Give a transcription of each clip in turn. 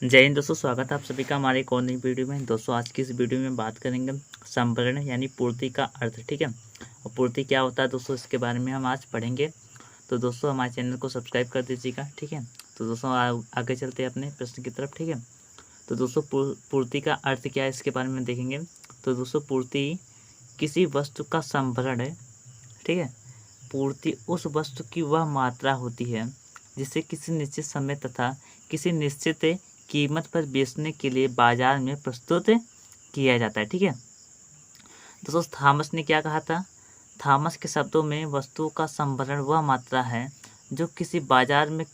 जय हिंद दोस्तों, स्वागत है आप सभी का हमारे एक और नई वीडियो में। दोस्तों आज की इस वीडियो में बात करेंगे संभरण यानी पूर्ति का अर्थ। ठीक है, और पूर्ति क्या होता है दोस्तों, इसके बारे में हम आज पढ़ेंगे। तो दोस्तों हमारे चैनल को सब्सक्राइब कर दीजिएगा। ठीक है, तो दोस्तों आगे चलते हैं अपने प्रश्न की तरफ। ठीक है, तो दोस्तों पूर्ति का अर्थ क्या है इसके बारे में देखेंगे। तो दोस्तों पूर्ति किसी वस्तु का संभरण है। ठीक है, पूर्ति उस वस्तु की वह मात्रा होती है जिसे किसी निश्चित समय तथा किसी निश्चित कीमत पर बेचने के लिए बाजार में प्रस्तुत किया जाता है। ठीक है, दोस्तों थॉमस ने क्या कहा था? थॉमस के शब्दों में वस्तुओं का संभरण वह मात्रा है जो किसी बाजार में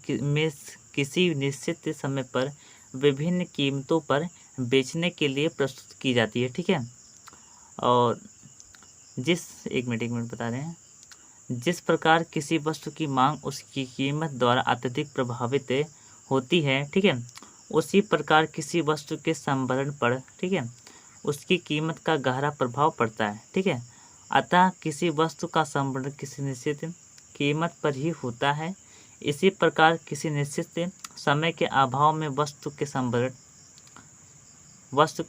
किसी निश्चित समय पर विभिन्न कीमतों पर बेचने के लिए प्रस्तुत की जाती है। ठीक है, और एक मिनट बता रहे हैं। जिस प्रकार किसी वस्तु की मांग उसकी कीमत द्वारा अत्यधिक प्रभावित होती है, ठीक है, उसी प्रकार किसी वस्तु के संभरण पर, ठीक है, उसकी कीमत का गहरा प्रभाव पड़ता है। ठीक है, अतः किसी वस्तु का संभरण किसी निश्चित कीमत पर ही होता है। इसी प्रकार किसी निश्चित समय के अभाव में वस्तु के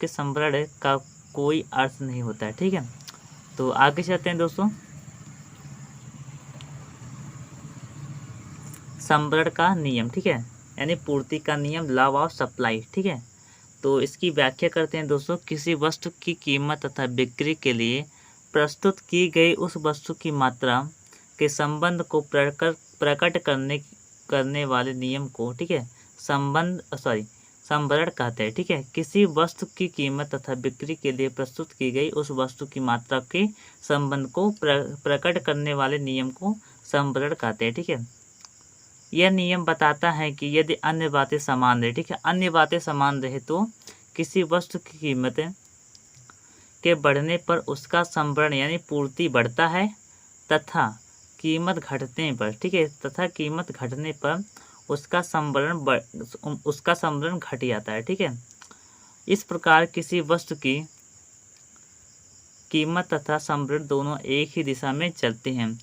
संभरण का कोई अर्थ नहीं होता है। ठीक है, तो आगे चलते हैं दोस्तों। संभरण का नियम, ठीक है, यानी पूर्ति का नियम, लॉ ऑफ सप्लाई। ठीक है, तो इसकी व्याख्या करते हैं दोस्तों। किसी वस्तु की कीमत तथा बिक्री के लिए प्रस्तुत की गई उस वस्तु की मात्रा के संबंध को प्रकट करने वाले नियम को, ठीक है, संभरण कहते हैं। ठीक है, किसी वस्तु की कीमत तथा बिक्री के लिए प्रस्तुत की गई उस वस्तु की मात्रा के संबंध को प्रकट करने वाले नियम को संभरण कहते हैं। ठीक है, यह नियम बताता है कि यदि अन्य बातें समान रहे, ठीक है, अन्य बातें समान रहे तो किसी वस्तु की कीमत के बढ़ने पर उसका संभरण यानी पूर्ति बढ़ता है तथा कीमत घटने पर, ठीक है, उसका संभरण घट जाता है। ठीक है, इस प्रकार किसी वस्तु की कीमत तथा संभरण दोनों एक ही दिशा में चलते हैं।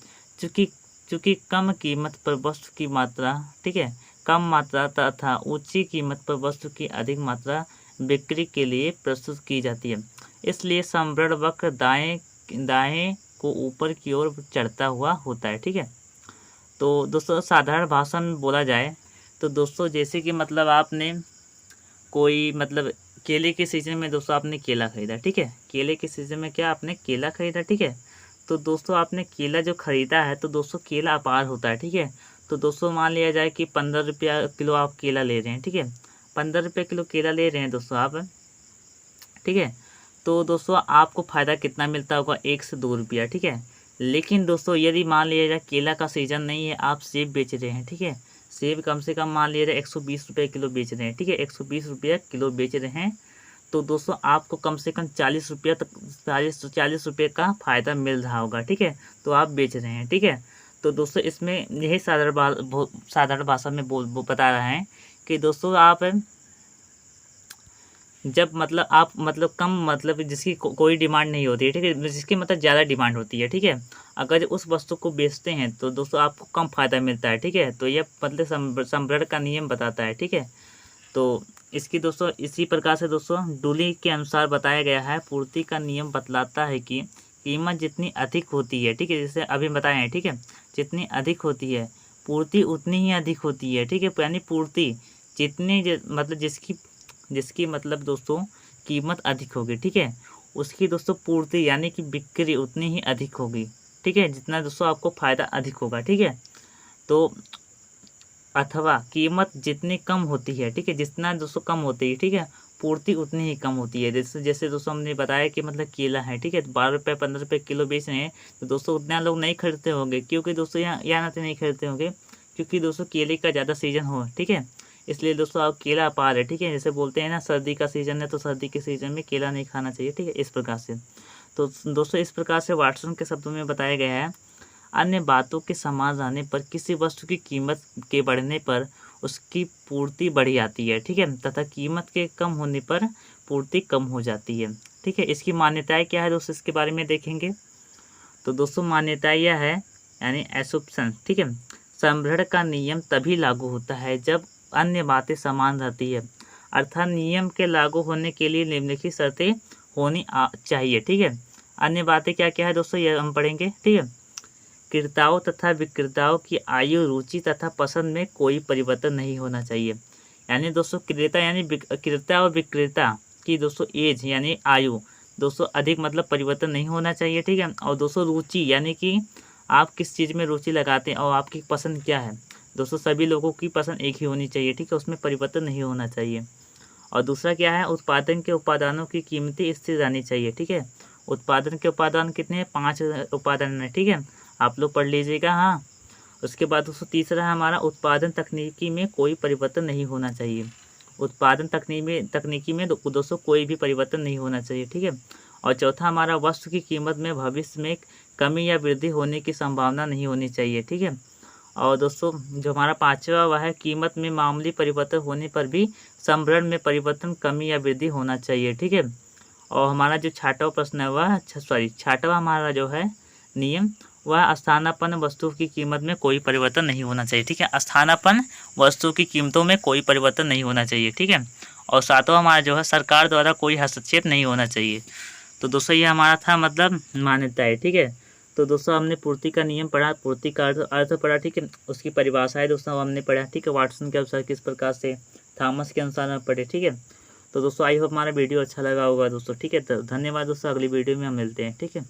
चूँकि कम कीमत पर वस्तु की मात्रा, ठीक है, कम मात्रा तथा ऊंची कीमत पर वस्तु की अधिक मात्रा बिक्री के लिए प्रस्तुत की जाती है, इसलिए संभरण वक्र दाएं को ऊपर की ओर चढ़ता हुआ होता है। ठीक है, तो दोस्तों साधारण भाषा में बोला जाए तो दोस्तों जैसे कि मतलब आपने कोई मतलब केले के सीजन में दोस्तों आपने केला खरीदा। ठीक है, केले के सीजन में क्या आपने केला खरीदा। ठीक है, तो दोस्तों आपने केला जो खरीदा है तो दोस्तों केला अपार होता है। ठीक है, तो दोस्तों मान लिया जाए कि 15 रुपया किलो आप केला ले रहे हैं। ठीक है, 15 रुपये किलो केला ले रहे हैं दोस्तों आप। ठीक है, तो दोस्तों आपको फ़ायदा कितना मिलता होगा? 1 से 2 रुपया। ठीक है, लेकिन दोस्तों यदि मान लिया जाए केला का सीज़न नहीं है, आप सेब बेच रहे हैं। ठीक है, सेब कम से कम मान लिया जाए 120 रुपये किलो बेच रहे हैं। ठीक है, 120 रुपया किलो बेच रहे हैं, तो दोस्तों आपको कम से कम 40 रुपया तक 40 रुपये का फ़ायदा मिल रहा होगा। ठीक है, तो आप बेच रहे हैं। ठीक है, तो दोस्तों इसमें यही साधारण भाषा में बता रहे हैं कि दोस्तों आप जब मतलब आप मतलब कम मतलब जिसकी कोई डिमांड नहीं होती है, ठीक है, जिसकी मतलब ज़्यादा डिमांड होती है, ठीक है, अगर उस वस्तु को बेचते हैं तो दोस्तों आपको कम फ़ायदा मिलता है। ठीक है, तो यह मतलब संभरण का नियम बताता है। ठीक है, तो इसकी दोस्तों इसी प्रकार से दोस्तों डुली के अनुसार बताया गया है। पूर्ति का नियम बतलाता है कि कीमत जितनी अधिक होती है, ठीक है, जैसे अभी बताए हैं, ठीक है, जितनी अधिक होती है पूर्ति उतनी ही अधिक होती है। ठीक है, यानी पूर्ति जितनी मतलब जिसकी मतलब दोस्तों कीमत अधिक होगी, ठीक है, उसकी दोस्तों पूर्ति यानी कि बिक्री उतनी ही अधिक होगी। ठीक है, जितना दोस्तों आपको फ़ायदा अधिक होगा। ठीक है, तो अथवा कीमत जितनी कम होती है, ठीक है, जितना दोस्तों कम होती है, ठीक है, पूर्ति उतनी ही कम होती है। जैसे दोस्तों हमने बताया कि मतलब केला है, ठीक है, 12 रुपये 15 रुपये किलो बेच रहे हैं, तो दोस्तों उतना लोग नहीं खरीदते होंगे। क्योंकि दोस्तों यहाँ नाते नहीं खरीदते होंगे क्योंकि दोस्तों केले का ज़्यादा सीजन हो, ठीक है, इसलिए दोस्तों आप केला अपार है। ठीक है, जैसे बोलते हैं ना सर्दी का सीज़न है तो सर्दी के सीज़न में केला नहीं खाना चाहिए। ठीक है, इस प्रकार से तो दोस्तों इस प्रकार से वाटसन के शब्दों में बताया गया है। अन्य बातों के समान रहने पर किसी वस्तु की कीमत के बढ़ने पर उसकी पूर्ति बढ़ जाती है। ठीक है, तथा कीमत के कम होने पर पूर्ति कम हो जाती है। ठीक है, इसकी मान्यताएं क्या है दोस्तों, इसके बारे में देखेंगे। तो दोस्तों मान्यता यह है यानी एसुप्शन, ठीक है, संभरण का नियम तभी लागू होता है जब अन्य बातें समान रहती है। अर्थात नियम के लागू होने के लिए निम्नलिखित शर्तें होनी चाहिए, ठीक है। अन्य बातें क्या क्या है दोस्तों, ये हम पढ़ेंगे, ठीक है। क्रेताओं तथा विक्रेताओं की आयु, रुचि तथा पसंद में कोई परिवर्तन नहीं होना चाहिए। यानी दोस्तों क्रेता यानी क्रेता और विक्रेता की दोस्तों एज यानी आयु दोस्तों अधिक मतलब परिवर्तन नहीं होना चाहिए, ठीक है। और दोस्तों रुचि यानी कि आप किस चीज़ में रुचि लगाते हैं और आपकी पसंद क्या है, दोस्तों सभी लोगों की पसंद एक ही होनी चाहिए, ठीक है, उसमें परिवर्तन नहीं होना चाहिए। और दूसरा क्या है, उत्पादन के उपादानों की कीमतें स्थिर रहनी चाहिए, ठीक है। उत्पादन के उपादान कितने हैं, 5 उपादान है, ठीक है, आप लोग पढ़ लीजिएगा। हाँ, उसके बाद दोस्तों तीसरा है हमारा उत्पादन तकनीकी में कोई परिवर्तन नहीं होना चाहिए। उत्पादन तकनीकी में दोस्तों कोई भी परिवर्तन नहीं होना चाहिए, ठीक है। और चौथा हमारा वस्तु की कीमत में भविष्य में कमी या वृद्धि होने की संभावना नहीं होनी चाहिए, ठीक है। और दोस्तों जो हमारा पांचवा वह है कीमत में मामूली परिवर्तन होने पर भी संभरण में परिवर्तन, कमी या वृद्धि होना चाहिए, ठीक है। और हमारा जो छठवां प्रश्न है वह छठवां हमारा जो है नियम वह स्थानापन्न वस्तु की कीमत में कोई परिवर्तन नहीं होना चाहिए, ठीक है। स्थानापन्न वस्तु की कीमतों में कोई परिवर्तन नहीं होना चाहिए, ठीक है। और सातवां हमारा जो है सरकार द्वारा कोई हस्तक्षेप नहीं होना चाहिए। तो दोस्तों ये हमारा था मतलब मान्यता है, ठीक है। तो दोस्तों हमने पूर्ति का नियम पढ़ा, पूर्ति का अर्थ पढ़ा, ठीक है। उसकी परिभाषा है दोस्तों हमने पढ़ा, ठीक है। वाटसन के अनुसार किस प्रकार से, थॉमस के अनुसार हम पढ़े, ठीक है। तो दोस्तों आई होप हमारा वीडियो अच्छा लगा होगा दोस्तों, ठीक है। तो धन्यवाद दोस्तों, अगली वीडियो में हम मिलते हैं, ठीक है।